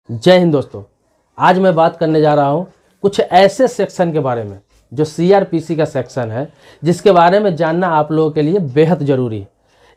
जय हिंद दोस्तों। आज मैं बात करने जा रहा हूँ कुछ ऐसे सेक्शन के बारे में जो सीआरपीसी का सेक्शन है, जिसके बारे में जानना आप लोगों के लिए बेहद ज़रूरी है।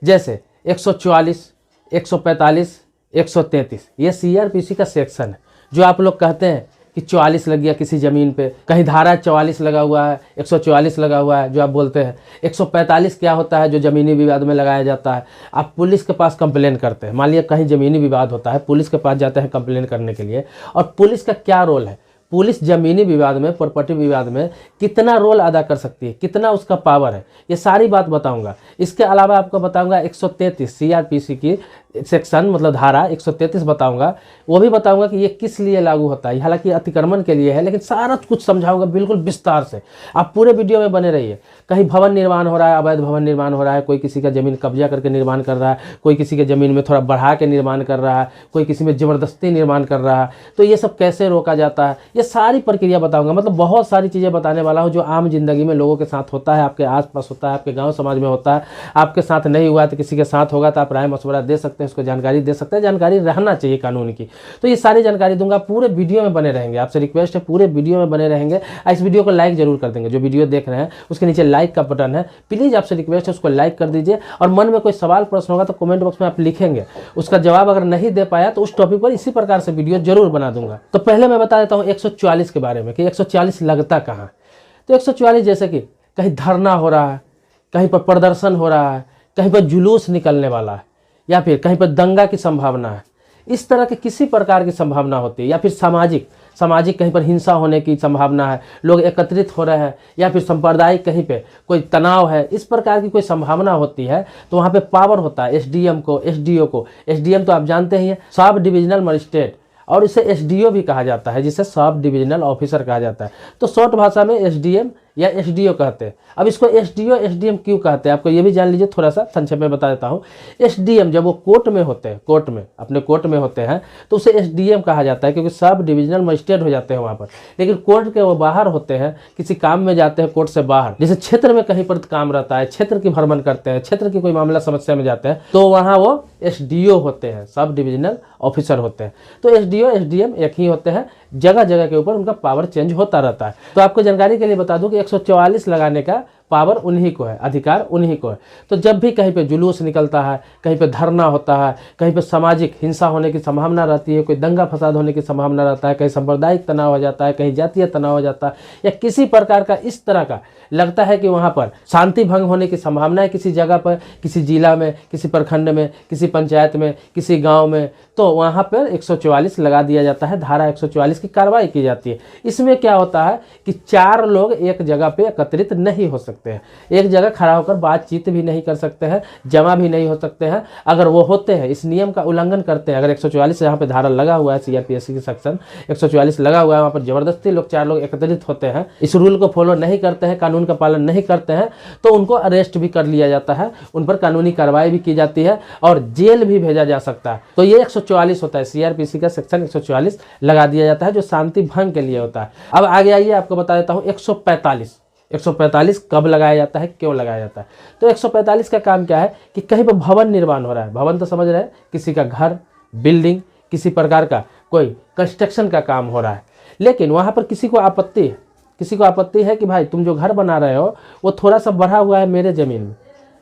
जैसे 144, 145, 133 ये सीआरपीसी का सेक्शन है। जो आप लोग कहते हैं कि 44 लग गया किसी ज़मीन पे, कहीं धारा 44 लगा हुआ है, 144 लगा हुआ है जो आप बोलते हैं। 145 क्या होता है जो ज़मीनी विवाद में लगाया जाता है। आप पुलिस के पास कंप्लेन करते हैं, मान लिया कहीं ज़मीनी विवाद होता है, पुलिस के पास जाते हैं कंप्लेन करने के लिए। और पुलिस का क्या रोल है, पुलिस ज़मीनी विवाद में, प्रॉपर्टी विवाद में कितना रोल अदा कर सकती है, कितना उसका पावर है, ये सारी बात बताऊंगा। इसके अलावा आपको बताऊंगा 133 सीआरपीसी की सेक्शन मतलब धारा 133 बताऊंगा। वो भी बताऊंगा कि ये किस लिए लागू होता है। हालांकि अतिक्रमण के लिए है, लेकिन सारा कुछ समझाऊंगा बिल्कुल विस्तार से। आप पूरे वीडियो में बने रहिए। कहीं भवन निर्माण हो रहा है, अवैध भवन निर्माण हो रहा है, कोई किसी का ज़मीन कब्जा करके निर्माण कर रहा है, कोई किसी के ज़मीन में थोड़ा बढ़ा के निर्माण कर रहा है, कोई किसी में ज़बरदस्ती निर्माण कर रहा है, तो ये सब कैसे रोका जाता है, ये सारी प्रक्रिया बताऊंगा। मतलब बहुत सारी चीज़ें बताने वाला हूँ जो आम जिंदगी में लोगों के साथ होता है, आपके आसपास होता है, आपके गांव समाज में होता है। आपके साथ नहीं हुआ तो किसी के साथ होगा, तो आप राय मशवरा दे सकते हैं, उसको जानकारी दे सकते हैं। जानकारी रहना चाहिए कानून की। तो ये सारी जानकारी दूंगा, पूरे वीडियो में बने रहेंगे। आपसे रिक्वेस्ट है पूरे वीडियो में बने रहेंगे। इस वीडियो को लाइक जरूर कर देंगे। जो वीडियो देख रहे हैं उसके नीचे लाइक का बटन है, प्लीज़ आपसे रिक्वेस्ट है उसको लाइक कर दीजिए। और मन में कोई सवाल प्रश्न होगा तो कमेंट बॉक्स में आप लिखेंगे, उसका जवाब अगर नहीं दे पाया तो उस टॉपिक पर इसी प्रकार से वीडियो जरूर बना दूंगा। तो पहले मैं बता देता हूँ 144 के बारे में कि 144 लगता कहाँ। तो 144 जैसे कि कहीं धरना हो रहा है, कहीं पर प्रदर्शन हो रहा है, कहीं पर जुलूस निकलने वाला है, या फिर कहीं पर दंगा की संभावना है, इस तरह के किसी प्रकार की संभावना होती है। या फिर सामाजिक कहीं पर हिंसा होने की संभावना है, लोग एकत्रित हो रहे हैं, या फिर सांप्रदायिक कहीं पे कोई तनाव है, इस प्रकार की कोई संभावना होती है, तो वहाँ पे पावर होता है एसडीएम को, एसडीओ को। एसडीएम तो आप जानते ही हैं, सब डिविजनल मजिस्ट्रेट, और इसे एसडीओ भी कहा जाता है, जिसे सब डिविजनल ऑफिसर कहा जाता है। तो शॉर्ट भाषा में एसडीएम या एसडीओ कहते हैं। अब इसको एसडीओ एसडीएम क्यों कहते हैं आपको ये भी जान लीजिए, थोड़ा सा संक्षेप में बता देता हूँ। एसडीएम जब वो कोर्ट में होते हैं, अपने कोर्ट में होते हैं, तो उसे एसडीएम कहा जाता है, क्योंकि सब डिविजनल मजिस्ट्रेट हो जाते हैं वहाँ पर। लेकिन कोर्ट के वो बाहर होते हैं, किसी काम में जाते हैं कोर्ट से बाहर, जैसे क्षेत्र में कहीं पर काम रहता है, क्षेत्र की भ्रमण करते हैं, क्षेत्र की कोई मामला समस्या में जाते हैं, तो वहाँ वो एसडीओ होते हैं, सब डिविजनल ऑफिसर होते हैं। तो एसडीओ एसडीएम एक ही होते हैं, जगह जगह के ऊपर उनका पावर चेंज होता रहता है। तो आपको जानकारी के लिए बता दूं कि 144 लगाने का पावर उन्हीं को है, अधिकार उन्हीं को है। तो जब भी कहीं पे जुलूस निकलता है, कहीं पे धरना होता है, कहीं पे सामाजिक हिंसा होने की संभावना रहती है, कोई दंगा फसाद होने की संभावना रहता है, कहीं सांप्रदायिक तनाव हो जाता है, कहीं जातीय तनाव हो जाता है, या किसी प्रकार का इस तरह का लगता है कि वहाँ पर शांति भंग होने की संभावना है किसी जगह पर, किसी जिला में, किसी प्रखंड में, किसी पंचायत में, किसी गाँव में, तो वहाँ पर 144 लगा दिया जाता है, धारा 144 की कार्रवाई की जाती है। इसमें क्या होता है कि 4 लोग एक जगह पे एकत्रित नहीं हो सकते हैं, एक जगह खड़ा होकर बातचीत भी नहीं कर सकते हैं, जमा भी नहीं हो सकते हैं। अगर वो होते हैं, इस नियम का उल्लंघन करते हैं, अगर 144 यहाँ पे धारा लगा हुआ है, सीआरपीसी की सेक्शन 144 लगा हुआ है, वहाँ पर जबरदस्ती 4 लोग एकत्रित होते हैं, इस रूल को फॉलो नहीं करते हैं, कानून का पालन नहीं करते हैं, तो उनको अरेस्ट भी कर लिया जाता है, उन पर कानूनी कार्रवाई भी की जाती है और जेल भी भेजा जा सकता है। तो ये 144 होता है, सीआरपीसी का सेक्शन 144 लगा दिया जाता है, जो शांति भंग के लिए होता है। अब आगे आइए, आपको बता देता हूँ 145 कब लगाया जाता है, क्यों लगाया जाता है। तो 145 का काम क्या है कि कहीं पर भवन निर्माण हो रहा है, भवन तो समझ रहे हैं, किसी का घर, बिल्डिंग, किसी प्रकार का कोई कंस्ट्रक्शन का काम हो रहा है, लेकिन वहाँ पर किसी को आपत्ति है कि भाई तुम जो घर बना रहे हो वो थोड़ा सा बढ़ा हुआ है मेरे ज़मीन में,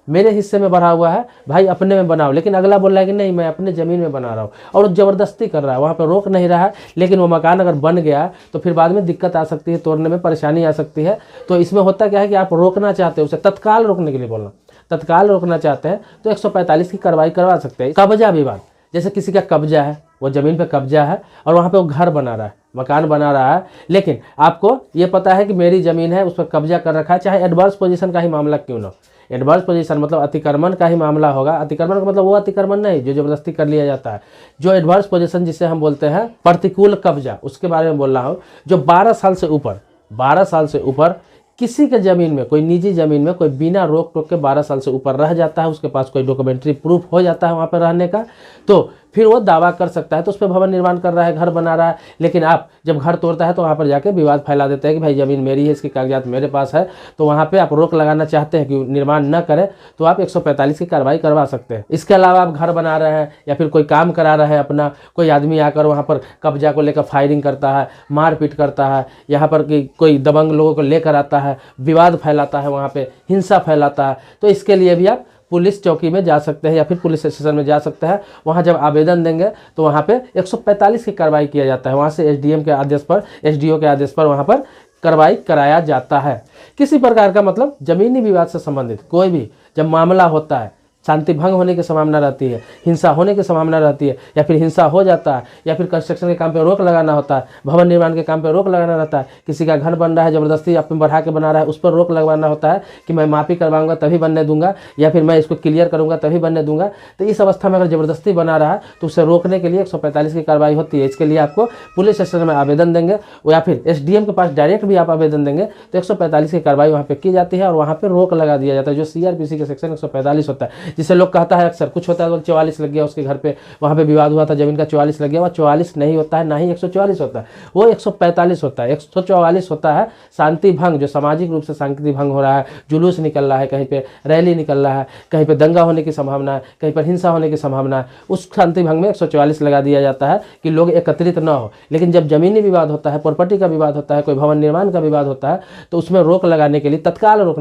मेरे हिस्से में बढ़ा हुआ है, भाई अपने में बनाओ। लेकिन अगला बोल रहा है कि नहीं, मैं अपने ज़मीन में बना रहा हूँ, और वो ज़बरदस्ती कर रहा है, वहाँ पर रोक नहीं रहा है। लेकिन वो मकान अगर बन गया तो फिर बाद में दिक्कत आ सकती है, तोड़ने में परेशानी आ सकती है। तो इसमें होता क्या है कि आप रोकना चाहते हो, उसे तत्काल रोकने के लिए बोलना, तत्काल रोकना चाहते हैं तो 145 की कार्रवाई करवा सकते हैं। कब्जा विवाद, जैसे किसी का कब्जा है, वो ज़मीन पे कब्जा है और वहाँ पे वो घर बना रहा है, मकान बना रहा है, लेकिन आपको ये पता है कि मेरी ज़मीन है, उस पर कब्जा कर रखा है, चाहे एडवर्स पोजीशन का ही मामला क्यों ना। एडवर्स पोजीशन मतलब अतिक्रमण का ही मामला होगा। अतिक्रमण का मतलब वो अतिक्रमण नहीं जो जबरदस्ती कर लिया जाता है, जो एडवर्स पोजीशन जिसे हम बोलते हैं प्रतिकूल कब्जा, उसके बारे में बोल रहा हूँ। जो 12 साल से ऊपर किसी के ज़मीन में, कोई निजी ज़मीन में कोई बिना रोक टोक के 12 साल से ऊपर रह जाता है, उसके पास कोई डॉक्यूमेंट्री प्रूफ हो जाता है वहाँ पर रहने का, तो फिर वो दावा कर सकता है। तो उस पर भवन निर्माण कर रहा है, घर बना रहा है, लेकिन आप जब घर तोड़ता है तो वहाँ पर जाके विवाद फैला देते हैं कि भाई ज़मीन मेरी है, इसके कागजात मेरे पास है। तो वहाँ पे आप रोक लगाना चाहते हैं कि निर्माण न करें, तो आप 145 की कार्रवाई करवा सकते हैं। इसके अलावा आप घर बना रहे हैं या फिर कोई काम करा रहे हैं अपना, कोई आदमी आकर वहाँ पर कब्जा को लेकर फायरिंग करता है, मारपीट करता है, यहाँ पर कोई दबंग लोगों को लेकर आता है, विवाद फैलाता है, वहाँ पे हिंसा फैलाता है, तो इसके लिए भी आप पुलिस चौकी में जा सकते हैं या फिर पुलिस स्टेशन में जा सकते हैं। वहाँ जब आवेदन देंगे तो वहाँ पे 145 की कार्रवाई किया जाता है। वहाँ से एसडीएम के आदेश पर, एसडीओ के आदेश पर वहाँ पर कार्रवाई कराया जाता है। किसी प्रकार का मतलब जमीनी विवाद से संबंधित कोई भी जब मामला होता है, शांति भंग होने की संभावना रहती है, हिंसा होने की संभावना रहती है, या फिर हिंसा हो जाता है, या फिर कंस्ट्रक्शन के काम पे रोक लगाना होता है, भवन निर्माण के काम पे रोक लगाना रहता है, किसी का घर बन रहा है ज़बरदस्ती अपने बढ़ा के बना रहा है, उस पर रोक लगवाना होता है कि मैं माफ़ी करवाऊंगा तभी बनने दूंगा, या फिर मैं इसको क्लियर करूंगा तभी बनने दूंगा। तो इस अवस्था में अगर ज़बरदस्ती बना रहा है तो उसे रोकने के लिए 145 की कार्रवाई होती है। इसके लिए आपको पुलिस स्टेशन में आवेदन देंगे या फिर एसडीएम के पास डायरेक्ट भी आप आवेदन देंगे तो 145 की कार्रवाई वहाँ पर की जाती है और वहाँ पर रोक लगा दिया जाता है, जो सीआरपीसी के सेक्शन 145 होता है। जिसे लोग कहता है अक्सर कुछ होता है तो 44 लग गया उसके घर पे, वहाँ पे विवाद हुआ था ज़मीन का, 44 लग गया। वह 44 नहीं होता है, ना ही 144 होता है, वो 145 होता है। 144 होता है शांति भंग, जो सामाजिक रूप से शांति भंग हो रहा है, जुलूस निकल रहा है, कहीं पे रैली निकल रहा है, कहीं पे दंगा होने की संभावना है, कहीं पर हिंसा होने की संभावना है, उस शांति भंग में 144 लगा दिया जाता है कि लोग एकत्रित न हो। लेकिन जब जमीनी विवाद होता है, प्रॉपर्टी का विवाद होता है, कोई भवन निर्माण का विवाद होता है, तो उसमें रोक लगाने के लिए, तत्काल रोक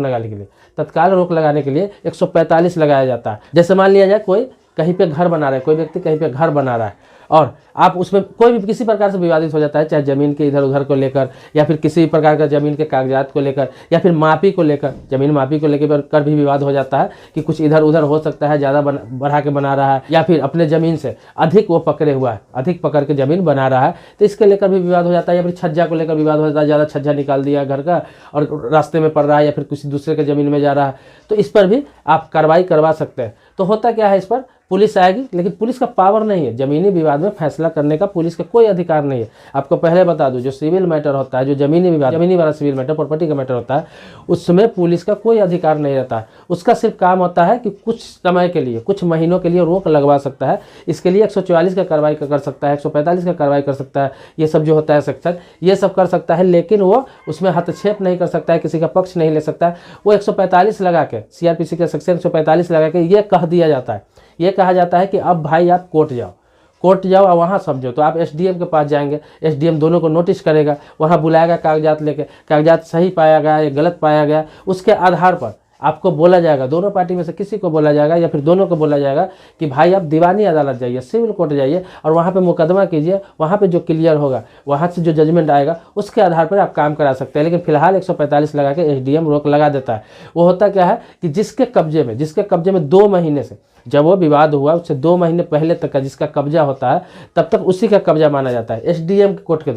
लगाने के लिए 145 लगाया जाता है। जैसे मान लिया जाए कोई कहीं पे घर बना रहा है, कोई व्यक्ति कहीं पे घर बना रहा है और आप उसमें कोई भी किसी प्रकार से विवादित हो जाता है, चाहे ज़मीन के इधर उधर को लेकर या फिर किसी प्रकार का ज़मीन के कागजात को लेकर या फिर मापी को लेकर, ज़मीन मापी को लेकर भी विवाद हो जाता है कि कुछ इधर उधर हो सकता है, ज़्यादा बढ़ा के बना रहा है या फिर अपने ज़मीन से अधिक वो पकड़े हुआ है, अधिक पकड़ के ज़मीन बना रहा है, तो इसके लेकर भी विवाद हो जाता है। या फिर छज्जा को लेकर विवाद हो जाता है, ज़्यादा छज्जा निकाल दिया घर का और रास्ते में पड़ रहा है या फिर किसी दूसरे के ज़मीन में जा रहा है, तो इस पर भी आप कार्रवाई करवा सकते हैं। तो होता क्या है, इस पर पुलिस आएगी, लेकिन पुलिस का पावर नहीं है, जमीनी विवाद में फैसला करने का पुलिस का कोई अधिकार नहीं है। आपको पहले बता दूं, जो सिविल मैटर होता है, जो जमीनी विवाद, जमीनी वाला सिविल मैटर, प्रॉपर्टी का मैटर होता है, उसमें पुलिस का कोई अधिकार नहीं रहता है। उसका सिर्फ काम होता है कि कुछ समय के लिए, कुछ महीनों के लिए रोक लगवा सकता है। इसके लिए 144 का कार्रवाई कर सकता है, 145 का कार्रवाई कर सकता है, ये सब जो होता है सेक्शन, ये सब कर सकता है, लेकिन वो उसमें हस्तक्षेप नहीं कर सकता है, किसी का पक्ष नहीं ले सकता है। वो 145 लगा के, सीआरपीसी के सेक्शन 145 लगा के ये कह दिया जाता है, ये कहा जाता है कि अब भाई आप कोर्ट जाओ और वहाँ समझो। तो आप एसडीएम के पास जाएंगे, एसडीएम दोनों को नोटिस करेगा, वहाँ बुलाएगा कागजात लेके, कागजात सही पाया गया या गलत पाया गया, उसके आधार पर आपको बोला जाएगा, दोनों पार्टी में से किसी को बोला जाएगा या फिर दोनों को बोला जाएगा कि भाई आप दीवानी अदालत जाइए, सिविल कोर्ट जाइए और वहाँ पे मुकदमा कीजिए। वहाँ पे जो क्लियर होगा, वहाँ से जो जजमेंट आएगा, उसके आधार पर आप काम करा सकते हैं। लेकिन फिलहाल 145 लगा के एसडीएम रोक लगा देता है। वो होता क्या है कि जिसके कब्जे में 2 महीने से, जब वो विवाद हुआ उससे 2 महीने पहले तक का जिसका कब्जा होता है, तब तक उसी का कब्जा माना जाता है। एसडीएम कोर्ट के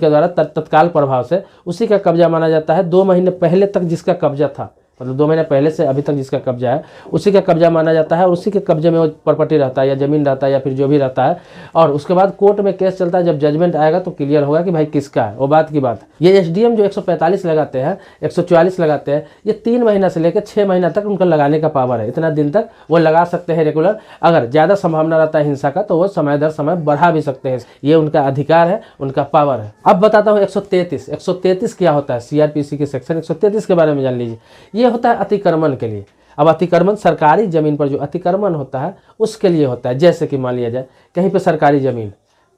द्वारा तत्काल प्रभाव से उसी का कब्जा माना जाता है। 2 महीने पहले तक जिसका कब्जा था, मतलब 2 महीने पहले से अभी तक जिसका कब्जा है, उसी का कब्जा माना जाता है और उसी के कब्जे में वो प्रॉपर्टी रहता है या ज़मीन रहता है या फिर जो भी रहता है। और उसके बाद कोर्ट में केस चलता है, जब जजमेंट आएगा तो क्लियर होगा कि भाई किसका है, वो बात की बात है। ये एसडीएम जो 145 लगाते हैं, 144 लगाते हैं, ये 3 महीना से लेकर 6 महीना तक उनका लगाने का पावर है। इतना दिन तक वो लगा सकते हैं रेगुलर। अगर ज़्यादा संभावना रहता है हिंसा का तो वो समय दर समय बढ़ा भी सकते हैं। ये उनका अधिकार है, उनका पावर है। अब बताता हूँ 133 क्या होता है। सीआरपीसी के सेक्शन 133 के बारे में जान लीजिए। ये होता है अतिक्रमण के लिए। अब अतिक्रमण सरकारी ज़मीन पर जो अतिक्रमण होता है उसके लिए होता है। जैसे कि मान लिया जाए कहीं पे सरकारी ज़मीन,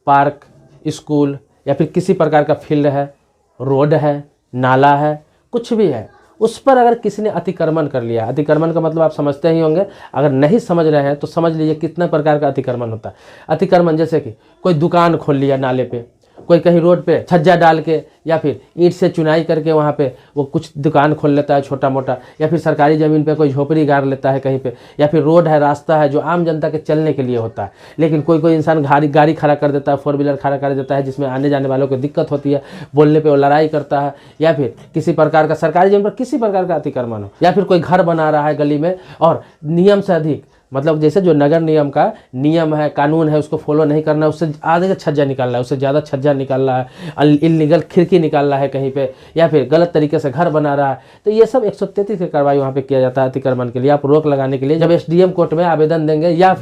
पार्क, स्कूल या फिर किसी प्रकार का फील्ड है, रोड है, नाला है, कुछ भी है, उस पर अगर किसी ने अतिक्रमण कर लिया, अतिक्रमण का मतलब आप समझते ही होंगे, अगर नहीं समझ रहे हैं तो समझ लीजिए कितने प्रकार का अतिक्रमण होता है। अतिक्रमण जैसे कि कोई दुकान खोल लिया नाले पे, कोई कहीं रोड पे छज्जा डाल के या फिर ईंट से चुनाई करके वहाँ पे वो कुछ दुकान खोल लेता है छोटा मोटा, या फिर सरकारी ज़मीन पे कोई झोपड़ी गाड़ लेता है कहीं पे, या फिर रोड है, रास्ता है जो आम जनता के चलने के लिए होता है, लेकिन कोई इंसान गाड़ी खड़ा कर देता है, 4 व्हीलर खड़ा कर देता है जिसमें आने जाने वालों को दिक्कत होती है, बोलने पर वो लड़ाई करता है, या फिर किसी प्रकार का सरकारी ज़मीन पर किसी प्रकार का अतिक्रमण हो, या फिर कोई घर बना रहा है गली में और नियम से अधिक मतलब जैसे जो नगर निगम का नियम है, कानून है, उसको फॉलो नहीं करना, उससे आधे छज्जा निकाल रहा है, उससे ज़्यादा छज्जा निकाल रहा है, इलीगल खिड़की निकाल रहा है कहीं पे, या फिर गलत तरीके से घर बना रहा है, तो ये सब 133 की कार्रवाई वहाँ पे किया जाता है अतिक्रमण के लिए। आप रोक लगाने के लिए जब एसडीएम कोर्ट में आवेदन देंगे, या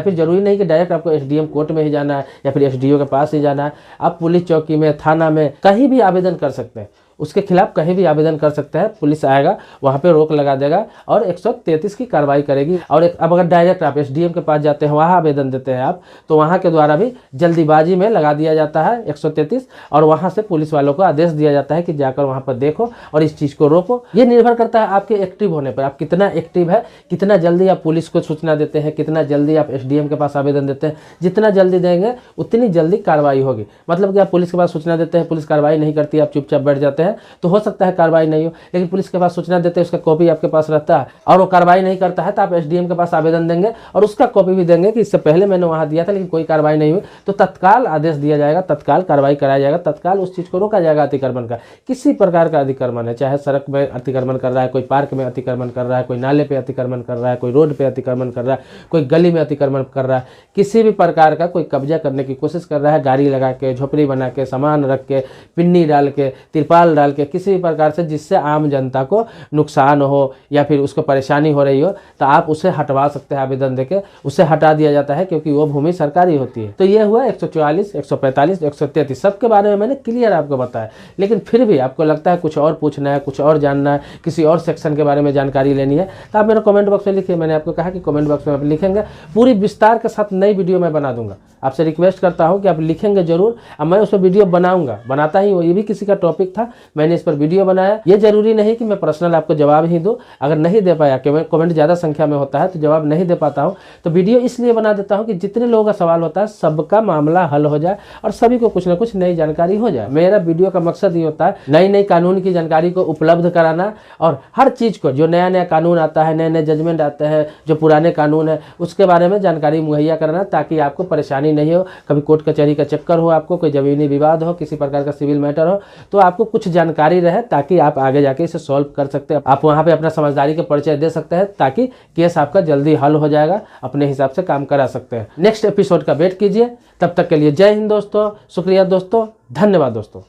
फिर जरूरी नहीं कि डायरेक्ट आपको एसडीएम कोर्ट में ही जाना है या फिर एसडीओ के पास ही जाना है, आप पुलिस चौकी में, थाना में, कहीं भी आवेदन कर सकते हैं, उसके खिलाफ कहीं भी आवेदन कर सकते हैं। पुलिस आएगा, वहाँ पे रोक लगा देगा और 133 की कार्रवाई करेगी। और अब अगर डायरेक्ट आप एसडीएम के पास जाते हैं, वहाँ आवेदन देते हैं आप, तो वहाँ के द्वारा भी जल्दीबाजी में लगा दिया जाता है 133, और वहाँ से पुलिस वालों को आदेश दिया जाता है कि जाकर वहाँ पर देखो और इस चीज़ को रोको। ये निर्भर करता है आपके एक्टिव होने पर, आप कितना एक्टिव है, कितना जल्दी आप पुलिस को सूचना देते हैं, कितना जल्दी आप एसडीएम के पास आवेदन देते हैं। जितना जल्दी देंगे उतनी जल्दी कार्रवाई होगी। मतलब कि आप पुलिस के पास सूचना देते हैं, पुलिस कार्रवाई नहीं करती, आप चुपचाप बैठ जाते हैं, तो हो सकता है कार्रवाई नहीं हो। लेकिन पुलिस के पास सूचना देते हैं, उसका कॉपी आपके पास रहता है, और वो कार्रवाई नहीं करता है, तो आप एसडीएम के पास आवेदन देंगे और उसका कॉपी भी देंगे कि इससे पहले मैंने वहां दिया था लेकिन कोई कार्रवाई नहीं हुई, तो तत्काल आदेश दिया जाएगा, तत्काल कार्रवाई कराया जाएगा, तत्काल उस चीज को रोका जाएगा। अतिक्रमण का किसी प्रकार का अतिक्रमण है, चाहे सड़क में अतिक्रमण कर रहा है, कोई पार्क में अतिक्रमण कर रहा है, कोई नाले पे अतिक्रमण कर रहा है, कोई रोड पे अतिक्रमण कर रहा है, कोई गली में अतिक्रमण कर रहा है, किसी भी प्रकार का कोई कब्जा करने की कोशिश कर रहा है, गाड़ी लगा के, झोपड़ी बना के, सामान रख के, पिन्नी डाल के, तिरपाल डाल के, किसी भी प्रकार से जिससे आम जनता को नुकसान हो या फिर उसको परेशानी हो रही हो, तो आप उसे हटवा सकते हैं आवेदन देके, उसे हटा दिया जाता है क्योंकि वो भूमि सरकारी होती है। तो ये हुआ 144, 145, 133 सबके बारे में मैंने क्लियर आपको बताया। लेकिन फिर भी आपको लगता है कुछ और पूछना है, कुछ और जानना है, किसी और सेक्शन के बारे में जानकारी लेनी है, तो आप मेरे कमेंट बॉक्स में लिखिए। मैंने आपको कहा कि कमेंट बॉक्स में आप लिखेंगे, पूरी विस्तार के साथ नई वीडियो मैं बना दूंगा। आपसे रिक्वेस्ट करता हूं कि आप लिखेंगे जरूर, अब मैं उस पर वीडियो बनाऊंगा, बनाता ही हूँ। ये भी किसी का टॉपिक था, मैंने इस पर वीडियो बनाया। ये जरूरी नहीं कि मैं पर्सनल आपको जवाब ही दूं, अगर नहीं दे पाया, कमेंट ज़्यादा संख्या में होता है तो जवाब नहीं दे पाता हूं, तो वीडियो इसलिए बना देता हूं कि जितने लोगों का सवाल होता है सबका मामला हल हो जाए और सभी को कुछ ना कुछ नई जानकारी हो जाए। मेरा वीडियो का मकसद ही होता है नई नई कानून की जानकारी को उपलब्ध कराना, और हर चीज़ को, जो नया नया कानून आता है, नए नए जजमेंट आते हैं, जो पुराने कानून है, उसके बारे में जानकारी मुहैया कराना, ताकि आपको परेशानी नहीं हो, कभी कोर्ट कचहरी का चक्कर हो, आपको कोई जमीनी विवाद हो, किसी प्रकार का सिविल मैटर हो, तो आपको कुछ जानकारी रहे ताकि आप आगे जाके इसे सॉल्व कर सकते हैं। आप वहाँ पे अपना समझदारी का परिचय दे सकते हैं ताकि केस आपका जल्दी हल हो जाएगा, अपने हिसाब से काम करा सकते हैं। नेक्स्ट एपिसोड का वेट कीजिए। तब तक के लिए जय हिंद दोस्तों, शुक्रिया दोस्तों, धन्यवाद दोस्तों।